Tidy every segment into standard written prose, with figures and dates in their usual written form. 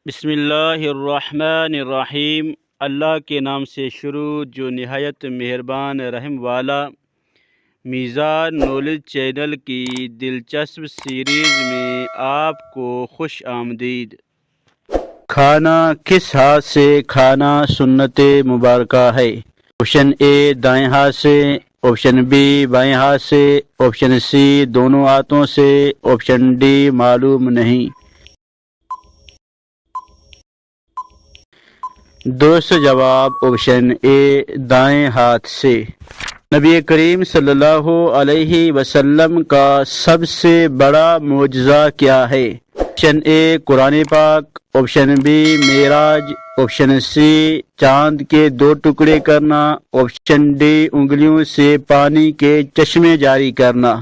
بسم اللہ الرحمن الرحیم۔ اللہ کے نام سے شروع جو نہایت مہربان رحم والا۔ میزان نالج چینل کی دلچسپ سیریز میں آپ کو خوش آمدید۔ کھانا کس ہاتھ سے کھانا سنت مبارکہ ہے؟ آپشن اے دائیں ہاتھ سے، آپشن بی بائیں ہاتھ سے، آپشن سی دونوں ہاتھوں سے، آپشن ڈی معلوم نہیں۔ درست جواب آپشن اے دائیں ہاتھ سے۔ نبی کریم صلی اللہ علیہ وسلم کا سب سے بڑا معجزہ کیا ہے؟ آپشن اے قرآن پاک، آپشن بی معراج، آپشن سی چاند کے 2 ٹکڑے کرنا، آپشن ڈی انگلیوں سے پانی کے چشمے جاری کرنا۔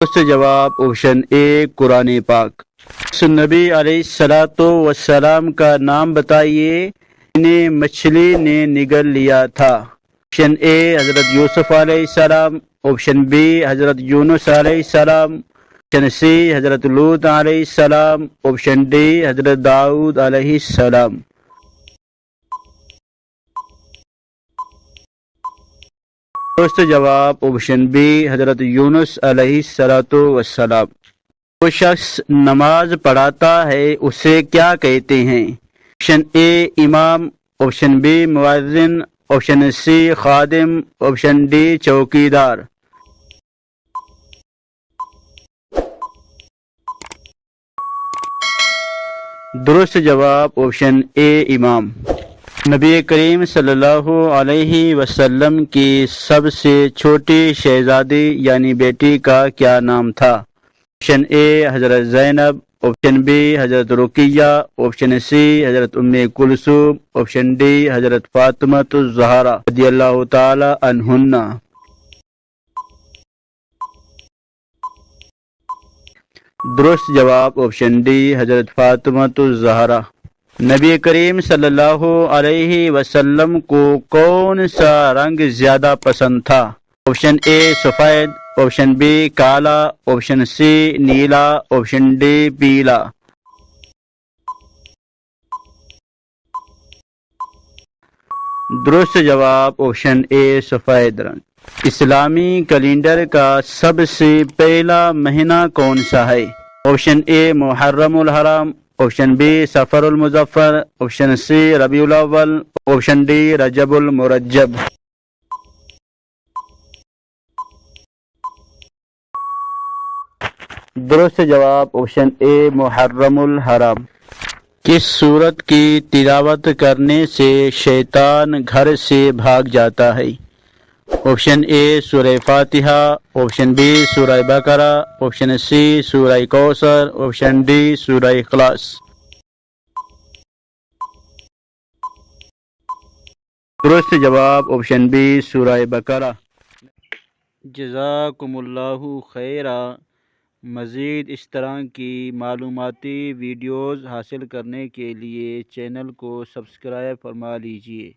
درست جواب آپشن اے قرآن پاک۔ نبی علیہ السلام کا نام بتائیے جنہیں مچھلی نے نگل لیا تھا۔ آپشن اے حضرت یوسف علیہ السلام، آپشن بی حضرت یونس علیہ السلام، آپشن سی حضرت لوط علیہ السلام، آپشن ڈی حضرت داؤد علیہ السلام۔ درست جواب آپشن بی حضرت یونس علیہ السلام۔ جو شخص نماز پڑھاتا ہے اسے کیا کہتے ہیں؟ آپشن اے امام، آپشن بی مؤذن، آپشن سی خادم، آپشن ڈی چوکیدار۔ درست جواب آپشن اے امام۔ نبی کریم صلی اللہ علیہ وسلم کی سب سے چھوٹی شہزادی یعنی بیٹی کا کیا نام تھا؟ آپشن اے حضرت زینب، آپشن بی حضرت رقیہ، آپشن سی حضرت ام کلثوم، آپشن ڈی حضرت فاطمہ الزہرا رضی اللہ تعالی عنہن۔ درست جواب آپشن ڈی حضرت فاطمہ الزہرا۔ نبی کریم صلی اللہ علیہ وسلم کو کون سا رنگ زیادہ پسند تھا؟ آپشن اے سفید، آپشن بی کالا، آپشن سی نیلا، آپشن ڈی پیلا۔ درست جواب آپشن اے سفید رنگ۔ اسلامی کیلنڈر کا سب سے پہلا مہینہ کون سا ہے؟ آپشن اے محرم الحرام، آپشن بی صفر المظفر، آپشن سی ربیع الاول، آپشن ڈی رجب المرجب۔ درست جواب آپشن اے محرم الحرام۔ کس سورت کی تلاوت کرنے سے شیطان گھر سے بھاگ جاتا ہے؟ آپشن اے سورہ فاتحہ، آپشن بی سورہ بقرہ، آپشن سی سورہ کوثر، آپشن ڈی سورہ اخلاص۔ درست جواب آپشن بی سورہ بقرہ۔ جزاکم اللہ خیرا۔ مزید اس طرح کی معلوماتی ویڈیوز حاصل کرنے کے لیے چینل کو سبسکرائب فرما لیجیے۔